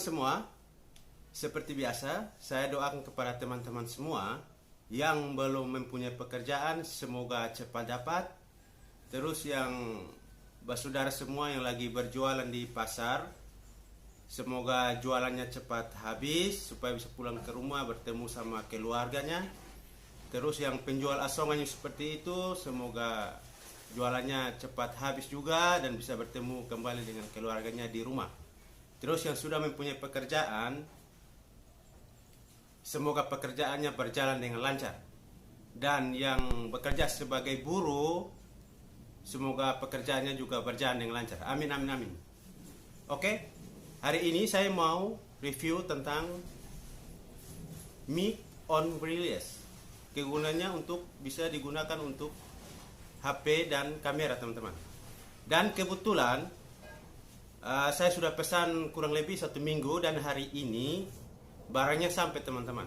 semua, seperti biasa, saya doakan kepada teman-teman semua yang belum mempunyai pekerjaan, semoga cepat dapat. Terus yang saudara semua yang lagi berjualan di pasar, semoga jualannya cepat habis supaya bisa pulang ke rumah bertemu sama keluarganya. Terus yang penjual asongannya seperti itu, semoga jualannya cepat habis juga dan bisa bertemu kembali dengan keluarganya di rumah. Terus yang sudah mempunyai pekerjaan, semoga pekerjaannya berjalan dengan lancar. Dan yang bekerja sebagai buruh, semoga pekerjaannya juga berjalan dengan lancar. Amin, amin, amin. Oke, hari ini saya mau review tentang mic on wireless. Kegunaannya untuk bisa digunakan untuk HP dan kamera, teman-teman. Dan kebetulan saya sudah pesan kurang lebih 1 minggu dan hari ini barangnya sampai, teman-teman.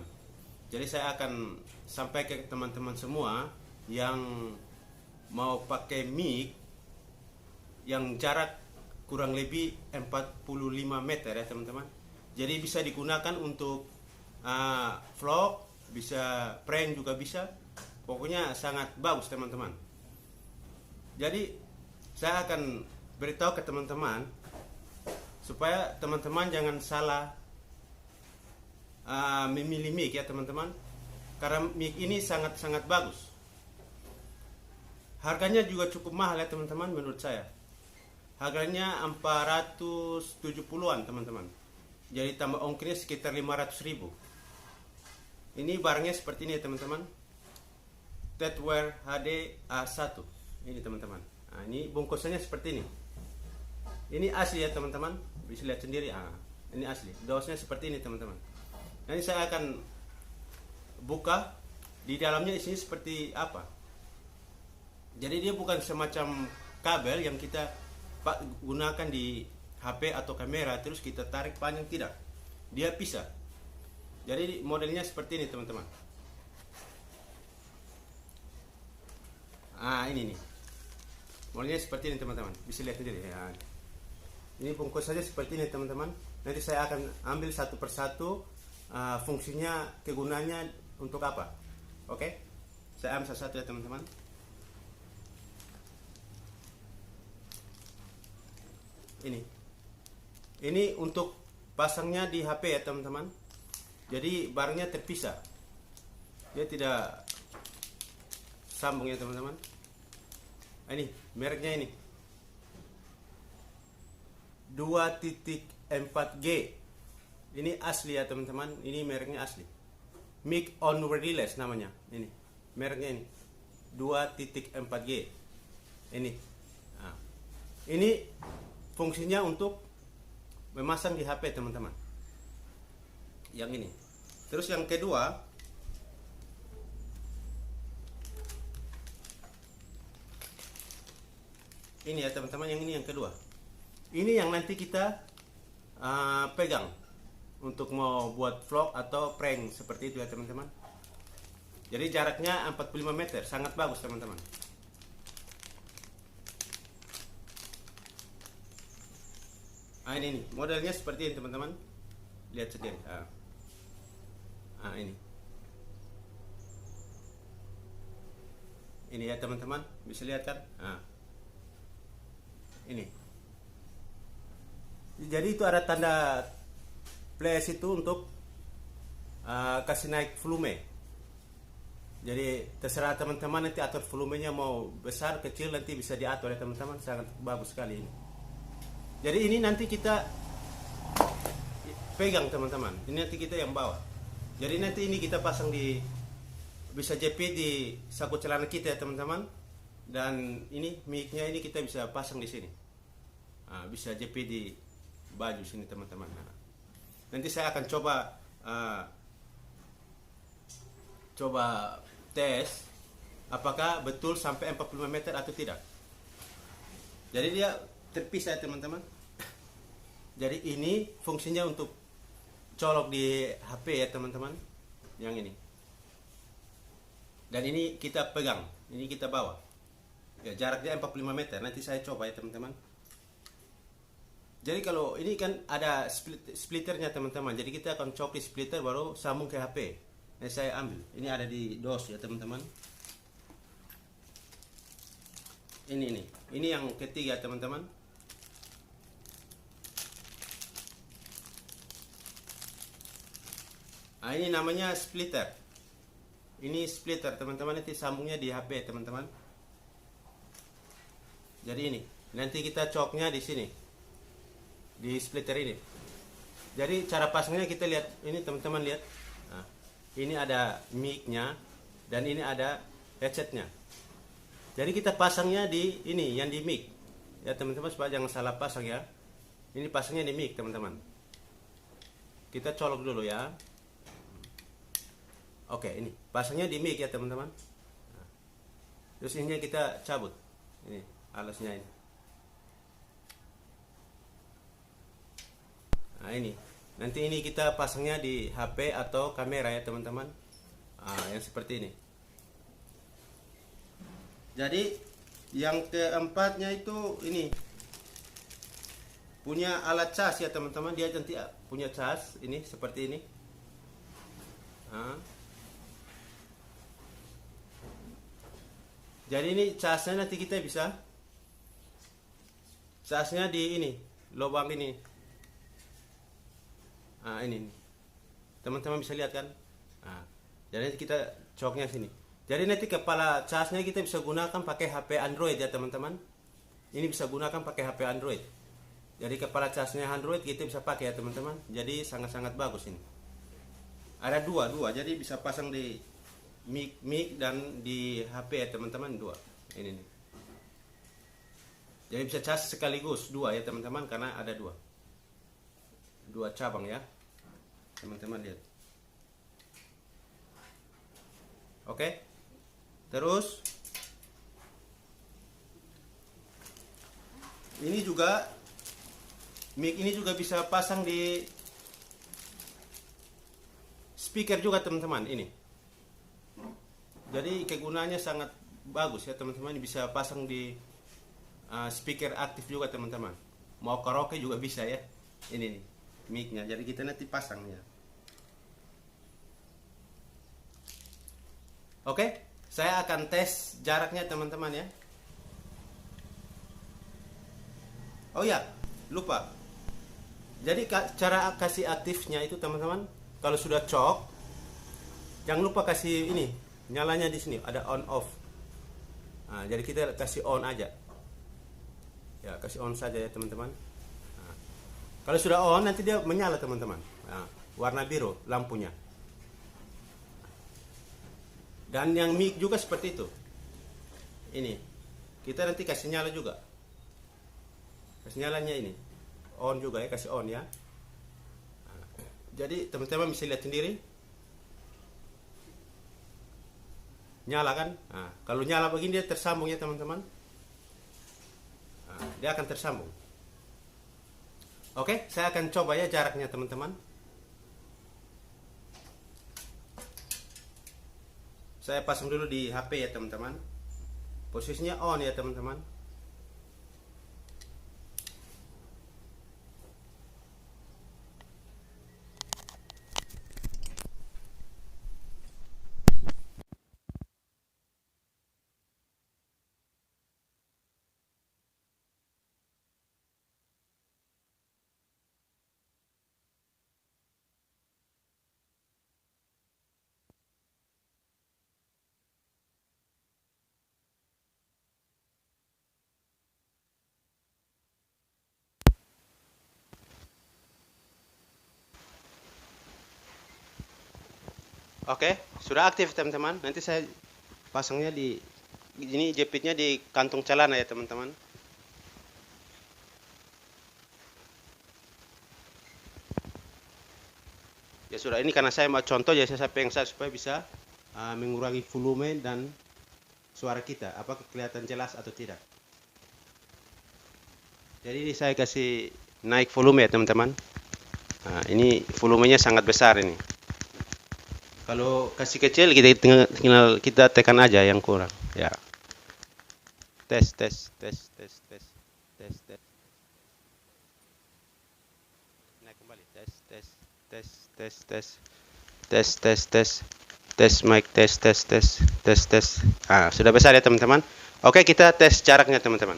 Jadi saya akan sampai ke teman-teman semua yang mau pakai mic yang jarak kurang lebih 45 meter ya, teman-teman. Jadi bisa digunakan untuk vlog, bisa prank juga bisa. Pokoknya sangat bagus, teman-teman. Jadi saya akan beritahu ke teman-teman supaya teman-teman jangan salah memilih mic ya, teman-teman. Karena mic ini sangat-sangat bagus. Harganya juga cukup mahal ya, teman-teman, menurut saya. Harganya 470-an, teman-teman. Jadi tambah ongkirnya sekitar 500.000. Ini barangnya seperti ini ya, teman-teman. Tedware HD A1. Ini, teman-teman. Nah, ini bungkusannya seperti ini. Ini asli ya, teman-teman. Bisa lihat sendiri. Ini asli. Dosnya seperti ini, teman-teman. Nanti saya akan buka. Di dalamnya isinya seperti apa. Jadi dia bukan semacam kabel yang kita gunakan di HP atau kamera terus kita tarik panjang, tidak. Dia pisah. Jadi modelnya seperti ini, teman-teman. Ini nih. Modelnya seperti ini, teman-teman. Bisa lihat sendiri ya. Ini bungkusannya seperti ini, teman-teman. Nanti saya akan ambil satu persatu fungsinya, kegunaannya untuk apa. Oke? Saya ambil satu-satu ya, teman-teman. Ini untuk pasangnya di HP ya, teman-teman. Jadi barangnya terpisah. Dia tidak sambung ya, teman-teman. Ini mereknya ini 2.4G. Ini asli ya, teman-teman. Ini mereknya asli. Mic on wireless namanya. Ini mereknya ini 2.4G. Ini fungsinya untuk memasang di HP, teman-teman. Yang ini. Terus yang kedua, ini ya, teman-teman. Yang ini yang kedua. Ini yang nanti kita pegang untuk mau buat vlog atau prank seperti itu ya, teman-teman. Jadi jaraknya 45 meter, sangat bagus, teman-teman. Ini nih, modelnya seperti ini, teman-teman. Lihat sendiri. Ini. Ini ya, teman-teman. Bisa lihat kan? Ini. Jadi itu ada tanda plus itu untuk kasih naik volume. Jadi terserah teman-teman nanti atur volumenya mau besar, kecil, nanti bisa diatur ya, teman-teman. Sangat bagus sekali ini. Jadi ini nanti kita pegang, teman-teman. Ini nanti kita yang bawa. Jadi nanti ini kita pasang bisa jepit di saku celana kita ya, teman-teman. Dan ini mic-nya ini kita bisa pasang di sini. Bisa jepit di baju sini, teman-teman. Nanti saya akan coba tes apakah betul sampai 45 meter atau tidak. Jadi dia terpisah, teman-teman. Jadi ini fungsinya untuk colok di HP ya, teman-teman. Yang ini. Dan ini kita pegang, ini kita bawa. Ya, jaraknya 45 meter. Nanti saya coba ya, teman-teman. Jadi kalau ini kan ada splitternya teman-teman. Jadi kita akan copy splitter baru sambung ke HP. Ini saya ambil. Ini ada di DOS ya teman-teman. Ini yang ketiga teman-teman. Nah, ini namanya splitter. Ini splitter teman-teman, nanti sambungnya di HP teman-teman. Jadi ini, nanti kita coknya di sini, di splitter ini. Jadi cara pasangnya kita lihat ini teman-teman lihat. Nah, ini ada mic-nya dan ini ada headsetnya. Jadi kita pasangnya di ini yang di mic ya teman-teman, supaya jangan salah pasang ya. Ini pasangnya di mic teman-teman. Kita colok dulu ya. Oke, ini pasangnya di mic ya teman-teman. Nah, terus ini kita cabut. Ini alasnya ini. Nah ini, nanti ini kita pasangnya di HP atau kamera ya teman-teman. Nah, yang seperti ini. Jadi yang keempatnya itu ini punya alat cas ya teman-teman. Dia nanti punya cas ini seperti ini. Nah. Jadi ini casnya nanti kita bisa casnya di ini lubang ini. Nah ini teman-teman bisa lihat kan. Nah, jadi nanti kita coknya sini. Jadi nanti kepala casnya kita bisa gunakan pakai HP Android ya teman-teman. Ini bisa gunakan pakai HP Android. Jadi kepala casnya Android kita bisa pakai ya teman-teman. Jadi sangat-sangat bagus ini. Ada dua, jadi bisa pasang di mic dan di HP ya teman-teman, dua. Ini nih. Jadi bisa cas sekaligus dua ya teman-teman, karena ada dua cabang ya teman-teman lihat. Oke. Terus ini juga mic ini juga bisa pasang di speaker juga teman-teman ini. Jadi kegunaannya sangat bagus ya teman-teman. Bisa pasang di speaker aktif juga teman-teman. Mau karaoke juga bisa ya. Ini nih mic-nya. Jadi kita nanti pasangnya. Oke, saya akan tes jaraknya teman-teman ya. Oh ya, lupa. Jadi cara kasih aktifnya itu teman-teman, kalau sudah cok, jangan lupa kasih ini, nyalanya di sini ada on off. Nah, jadi kita kasih on aja. Ya, kasih on saja ya teman-teman. Nah, kalau sudah on nanti dia menyala teman-teman. Nah, warna biru lampunya. Dan yang mic juga seperti itu. Ini kita nanti kasih nyala juga. Kasih nyalanya ini on juga ya, kasih on ya. Nah, jadi teman-teman bisa lihat sendiri. Nyala kan? Nah, kalau nyala begini dia tersambung ya teman-teman. Nah, dia akan tersambung. Oke, saya akan coba ya jaraknya teman-teman. Saya pasang dulu di HP ya teman-teman. Posisinya on ya teman-teman. Oke, sudah aktif teman-teman. Nanti saya pasangnya di ini, jepitnya di kantong celana ya teman-teman. Ya sudah, ini karena saya mau contoh ya, saya pengen supaya bisa mengurangi volume dan suara kita, apakah kelihatan jelas atau tidak. Jadi ini saya kasih naik volume ya teman-teman. Nah, ini volumenya sangat besar ini. Kalau kasih kecil tinggal kita tekan aja yang kurang ya. Tes. Tes, tes, tes, tes, tes, tes, tes mic, tes, tes, tes, tes, tes. Ah, sudah besar ya teman-teman. Oke, kita tes jaraknya teman-teman.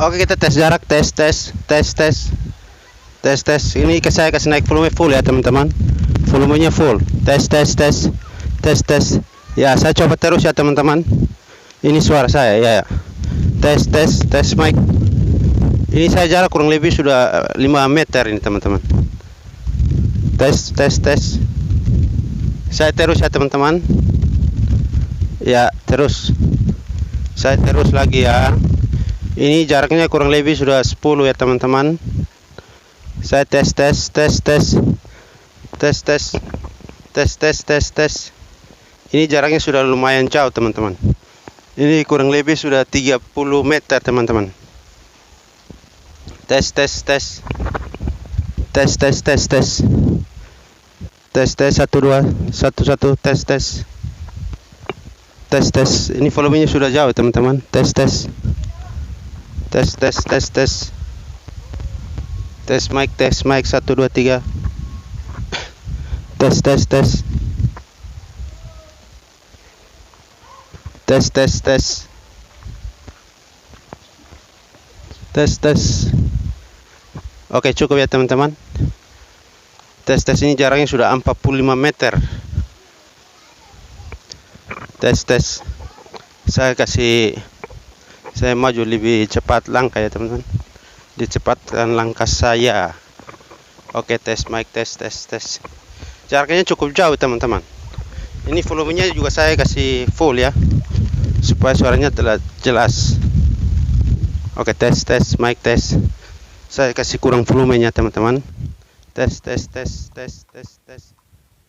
Oke, kita tes jarak, tes, tes, tes, tes, tes, tes. Ini saya kasih naik volume full ya teman-teman. Volumenya full. Tes, tes, tes, tes, tes. Ya, saya coba terus ya teman-teman. Ini suara saya ya, ya. Tes, tes, tes mic. Ini saya jarak kurang lebih sudah 5 meter ini teman-teman. Tes, tes, tes. Saya terus ya teman-teman. Ya, terus. Saya terus lagi ya. Ini jaraknya kurang lebih sudah 10 ya teman-teman. Saya tes, tes, tes, tes. Tes, tes. Tes, tes, tes, tes. Ini jaraknya sudah lumayan jauh teman-teman. Ini kurang lebih sudah 30 meter teman-teman. Tes, tes, tes. Tes, tes, tes, tes. Tes, tes, 1, 2, 1, 1, tes, tes. Tes, tes. Ini volumenya sudah jauh teman-teman. Tes, tes. Tes, tes, tes, tes. Tes mic, 1, 2, 3. Tes, tes, tes. Tes, tes, tes. Tes, tes. Oke, cukup ya teman-teman. Tes, tes. Ini jaraknya sudah 45 meter. Tes, tes. Saya maju lebih cepat langkah ya teman-teman. Dicepatkan langkah saya. Oke, tes mic, tes, tes, tes. Jaraknya cukup jauh teman-teman. Ini volumenya juga saya kasih full ya, supaya suaranya jelas. Oke, tes, tes mic, tes. Saya kasih kurang volumenya teman-teman. Tes, tes, tes, tes, tes, tes,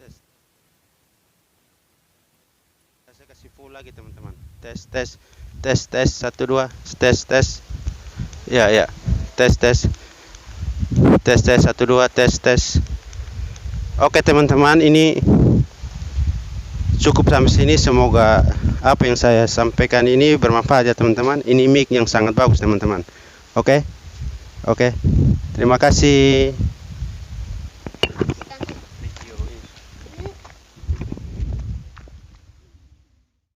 tes. Saya kasih full lagi teman-teman. Tes, tes, tes, tes, 1, 2, tes, tes. Ya, ya. Tes, tes. Tes, tes, 1, 2, tes, tes. Oke teman-teman, ini cukup sampai sini. Semoga apa yang saya sampaikan ini bermanfaat ya teman-teman. Ini mic yang sangat bagus teman-teman. Oke. Oke. Terima kasih.